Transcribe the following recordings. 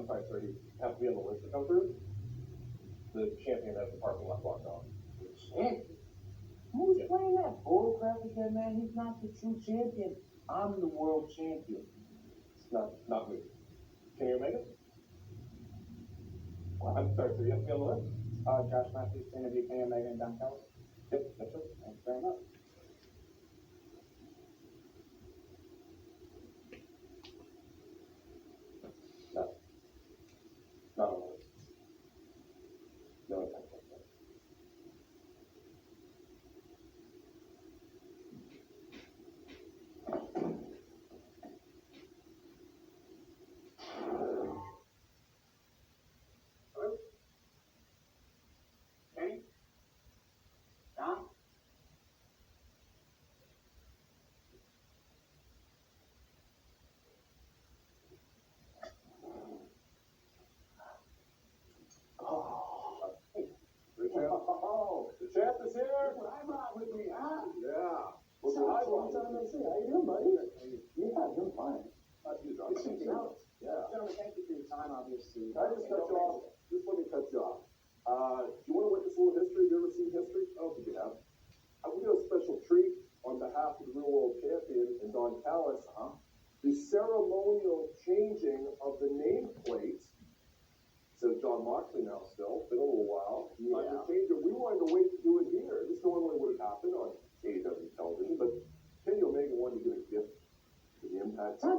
sorry, sir, you have to be on the list to come through. The champion has the parking lot blocked off. Champion? Who's playing that bull crap again, man? He's not the true champion. I'm the world champion. It's not me. Kenny Omega? Well, I'm sorry, sir, you have to be on the list. Josh Matthews to interview Kenny Omega and Don Callis. Yep, that's right. Thanks very much. No. Not on the list. No attempt. Kenny? Don? The champ is here. I'm out with me, huh? Yeah. What's the high one? How you doing, buddy? Yeah, doing fine. Good to meet you. Yeah. Gentlemen, thank you for your time, obviously. Can I just cut you off? Just let me cut you off. Do you want to witness a little history? Have you ever seen history? I don't think you have. We got a special treat on behalf of the real world champion and Don Callis. The ceremonial changing of the nameplate. Says John Moxley now still. Been a little while. Yeah. The change, we wanted to wait to do it here. This normally would have happened on AEW television, but Kenny Omega wanted to give a gift to the Impact. So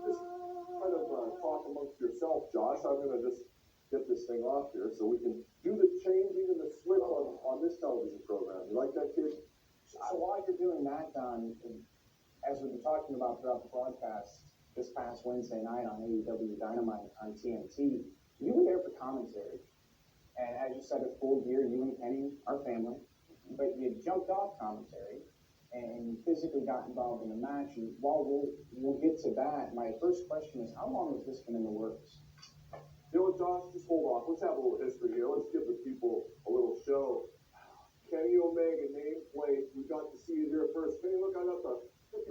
just kind of talk amongst yourself, Josh. I'm going to just get this thing off here so we can do the changing and the switch on this television program. You like that, kid? So while you're doing that, Don, as we've been talking about throughout the broadcast, this past Wednesday night on AEW Dynamite on TNT, you were there for commentary. And as you said, at Full Gear, you and Kenny are family. But you jumped off commentary and you physically got involved in the match. And while we'll get to that, my first question is, how long has this been in the works? You know what, Josh? Just hold off. Let's have a little history here. Let's give the people a little show. Kenny Omega nameplate. We got to see it here first. Kenny, look, I got the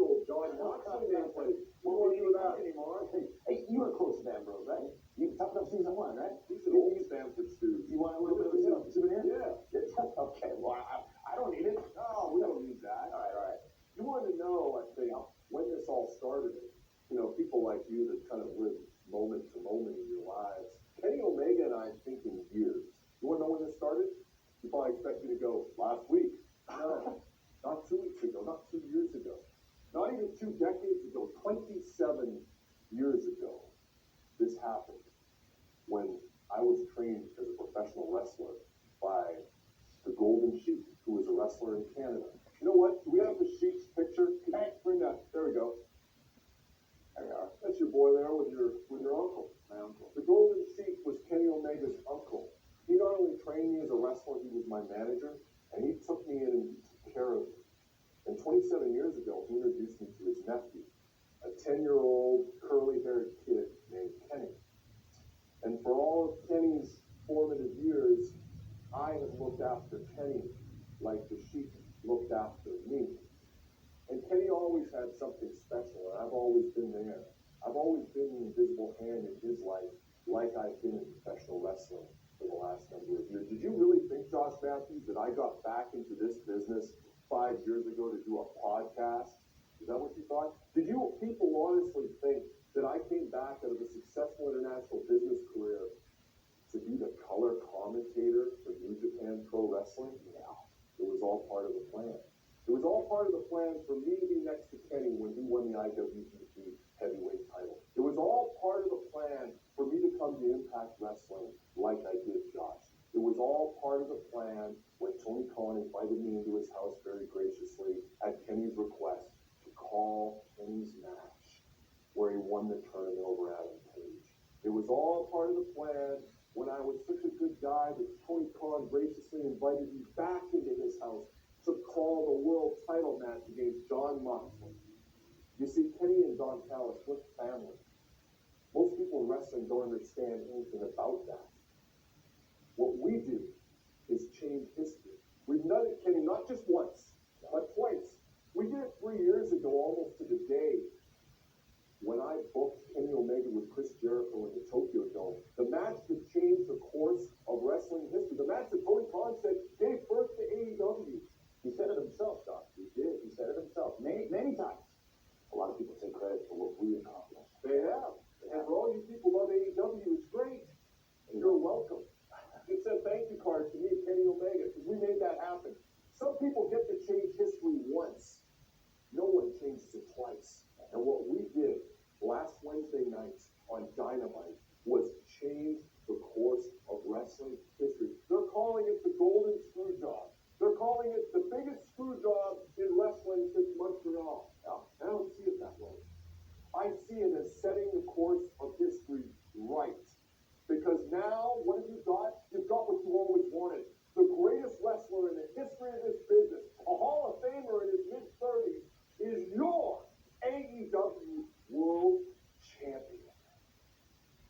old John Moxley nameplate. We won't do that anymore. Hey, you were close to Ambrose, right? You toughed up season 1, right? He's an old Stanford student. You want a little bit of a souvenir? Yeah. Okay, well, I don't need it. No, we don't need that. All right. You want to know, I think, when this all started. You know, people like you that kind of live moment to moment in your lives. Kenny Omega and I think in years. You want to know when this started? You probably expect me to go last week. No, not 2 weeks ago, not 2 years ago, not even 2 decades ago, 27 years ago, this happened when I was trained as a professional wrestler by the Golden Sheik, who was a wrestler in Canada. You know what? Do we have the Sheik's picture? Hey, bring that. There we go. There we are. That's your boy there with your uncle. My uncle. The Golden Sheik was Kenny Omega's uncle. He not only trained me as a wrestler, he was my manager, and he took me in and he took care of me. And 27 years ago, he introduced me to his nephew, a 10-year-old curly-haired kid named Kenny. And for all of Kenny's formative years, I have looked after Kenny like the Sheik looked after me. And Kenny always had something special, and I've always been there. I've always been the invisible hand in his life, like I've been in professional wrestling for the last number of years. Did you really think, Josh Matthews, that I got back into this business 5 years ago to do a podcast? Is that what you thought? Did you people honestly think that I came back out of a successful international business career to be the color commentator for New Japan Pro Wrestling? Yeah. It was all part of the plan. It was all part of the plan for me to be next to Kenny when he won the IWGP Heavyweight title. It was all part of the plan for me to come to Impact Wrestling like I did, Josh. It was all part of the plan when Tony Khan invited me into his house very graciously at Kenny's request to call Kenny's match where he won the tournament over Adam Page. It was all part of the plan when I was such a good guy that Tony Khan graciously invited me back into his house to call the world title match against John Moxley. You see, Kenny and Don Callis, we're family. Most people in wrestling don't understand anything about that. What we do is change history. We've done it, Kenny, not just once, but twice. We did it 3 years ago, almost to the day. when I booked Kenny Omega with Chris Jericho in the Tokyo Dome, the match that changed the course of wrestling history, the match that Tony Khan said gave birth to AEW. He said it himself, Doc. He did. He said it himself many times. A lot of people take credit for what we accomplished. They have. And for all you people who love AEW, it's great. You're welcome. It's a thank you card to me, Kenny Omega, because we made that happen. Some people get to change history once. No one changes it twice. And what we did last Wednesday night on Dynamite was change the course of wrestling history. They're calling it the Golden Screw Job. They're calling it the biggest screw job in wrestling since Montreal. Now, I don't see it that way. I see it as setting the course of history right. Because now, what have you got? You've got what you always wanted. The greatest wrestler in the history of this business, a Hall of Famer in his mid-30s, is your AEW World Champion.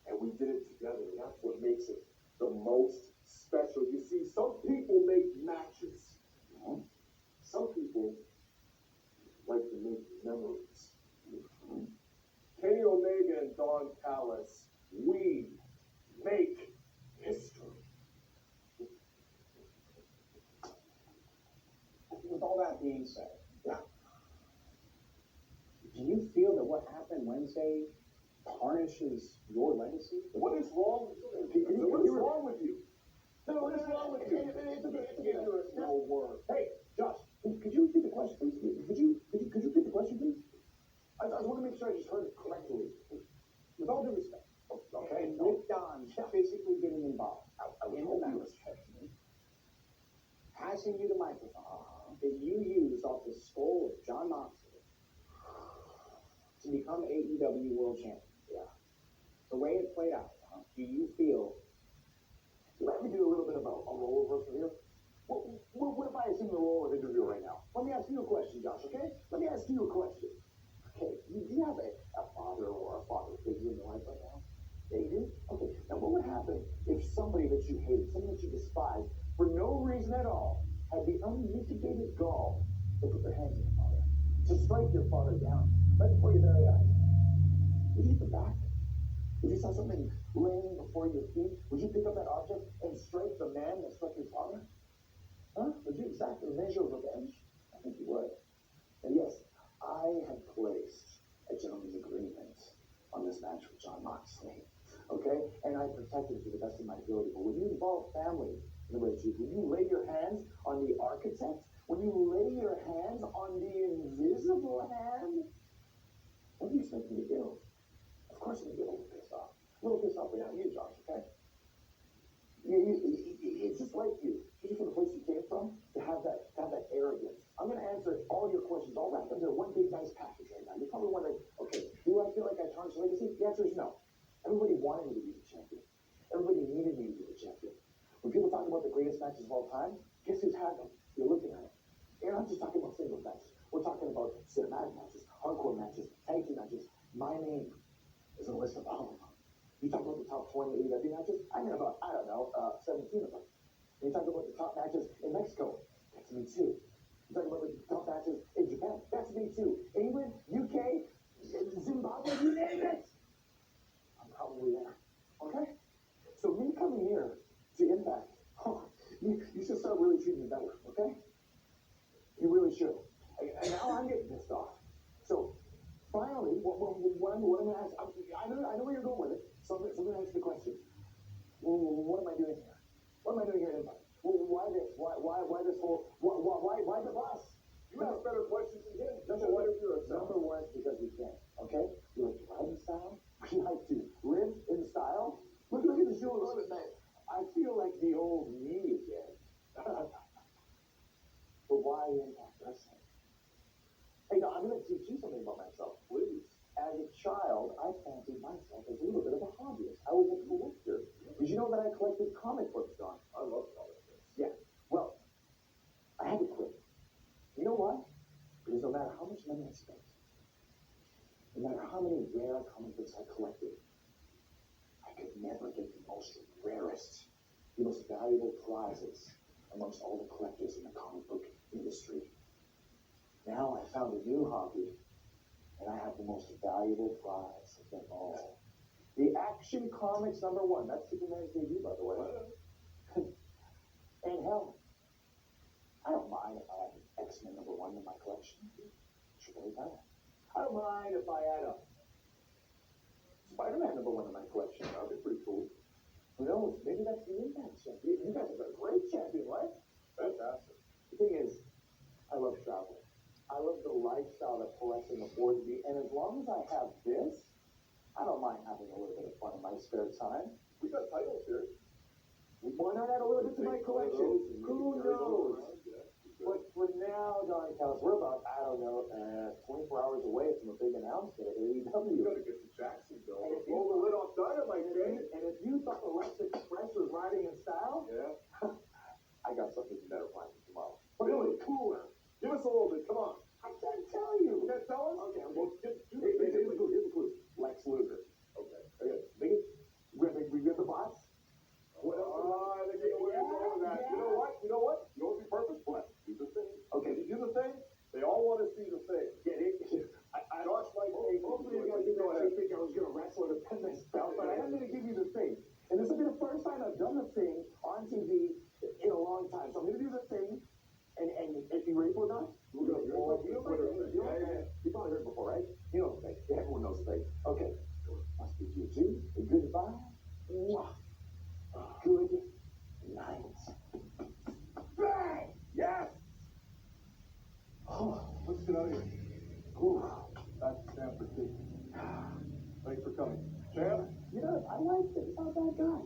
And we did it together, and that's what makes it the most special. You see, some people make matches. Some people like to make memories. Kenny Omega and Don Callis, we make history. With all that being said, do you feel that what happened Wednesday tarnishes your legacy? What is wrong with you? What is wrong with you? No, what is wrong with you? It's okay. No word. Hey, Josh, could you repeat the question, please? Could you repeat the question, please? I want to make sure I just heard it correctly. With all due respect. Okay. And with Don physically getting involved in the match, passing you the microphone that you used off the skull of John Moxley to become AEW World Champion. Yeah. The way it played out, do you feel? Let me do a little bit of a role reversal here. What if I assume the role of interviewer right now? Let me ask you a question, Josh, okay? Let me ask you a question. Okay, do you have a father or a father figure in your life right now? Yeah, you do? Okay, now what would happen if somebody that you hated, somebody that you despised, for no reason at all, had the unmitigated gall to put their hands on your father, to strike your father down right before your very eyes? Would you hit the back? If you saw something laying before your feet, would you pick up that object and strike the man that struck your father? Huh? Would you exact a measure of revenge? I think you would. And yes, I had placed a gentleman's agreement on this match with John Moxley. Okay? And I protected it to the best of my ability. But when you involve family in the way that you do, when you lay your hands on the architect, when you lay your hands on the invisible hand, what do you expect me to do? Of course I'm going to get a little pissed off. A little pissed off without you, Josh, okay? It's just like you. Just from the place you came from, to have that arrogance. I'm going to answer all your questions, all wrapped into one big nice package right now. You're probably wondering, okay, do I feel like I tarnished legacy? The answer is no. Everybody wanted me to be the champion. Everybody needed me to be the champion. When people talk about the greatest matches of all time, guess who's had them? You're looking at it. You're not just talking about singles matches. We're talking about cinematic matches, hardcore matches, tag team matches. My name is a list of all of them. You talk about the top 20 AEW matches, I'm in about, 17 of them. And you talk about the top matches in Mexico, that's me too. You talk about the top matches in Japan, that's me too. England, UK, Zimbabwe, you name it. I'm probably there. Okay? So me coming here to Impact, you should start really treating me better, okay? You really should. And now I'm getting pissed off. So finally, what I'm going to ask, I know where you're going with it, so I'm going to ask you the question. What am I doing here? What am I doing here at Impact? Why this? Why this whole, why the bus? You ask better questions than him. Number one, it's because we can, okay? We like to ride in style. We like to live in style. Look at the show at night. I feel like the old me again. But why Impact Wrestling? Hey, no, I'm going to teach you something about myself, please. As a child, I fancied myself as a little bit of a hobbyist. I was a collector. Did you know that I collected comic books, Don? I love comic books. Yeah. Well, I had to quit. You know why? Because no matter how much money I spent, no matter how many rare comic books I collected, I could never get the most rarest, the most valuable prizes amongst all the collectors in the comic book industry. Now I found a new hobby. And I have the most valuable prize of them all. The Action Comics #1. That's Superman's debut, by the way. And hell, I don't mind if I had an X-Men #1 in my collection. Sure, anytime. I don't mind if I had a Spider-Man #1 in my collection. That would be pretty cool. Who knows? Maybe that's the Impact champion. You guys are a great champion, right? Fantastic. The thing is, I love travel. I love the lifestyle that pro wrestling affords me, and as long as I have this, I don't mind having a little bit of fun in my spare time. We got titles here. Why not add a little bit to my collection? Who knows? But for now, Don Callis, we're about, I don't know, 24 hours away from a big announcement at You AEW. gotta get to Jacksonville. Blow the lid off Dynamite, Jay. And if you thought the Lex Express was riding in style, Yeah. I got something better planned for tomorrow. Really? Cool. Give us a little bit. Come on. I can't tell you. You can't tell us? Okay, Well, here's here's the clue. Lex Luger. Okay. Okay. We got the boss. What else? I think you know where you're going with that. Yeah. You know what? You know what? You know what would be perfect? What? Do the thing. Okay. If you do the thing, they all want to see the thing. Yeah, I Josh might say, most of you guys didn't actually think I was going to wrestle to pin this belt, but I am going to give you the thing. And this will be the first time I've done the thing on TV in a long time. So I'm going to do the thing. And if you ready for it, Don? We're going to go You probably heard it before, right? You know the thing. Everyone knows the thing. Okay. Must be you two. Goodbye. Mwah. Good night. Bang! Yes! Oh, Let's get out of here. ooh. That's Stanford King. Thanks for coming. Champ? You know, I like this. He's not a bad guy.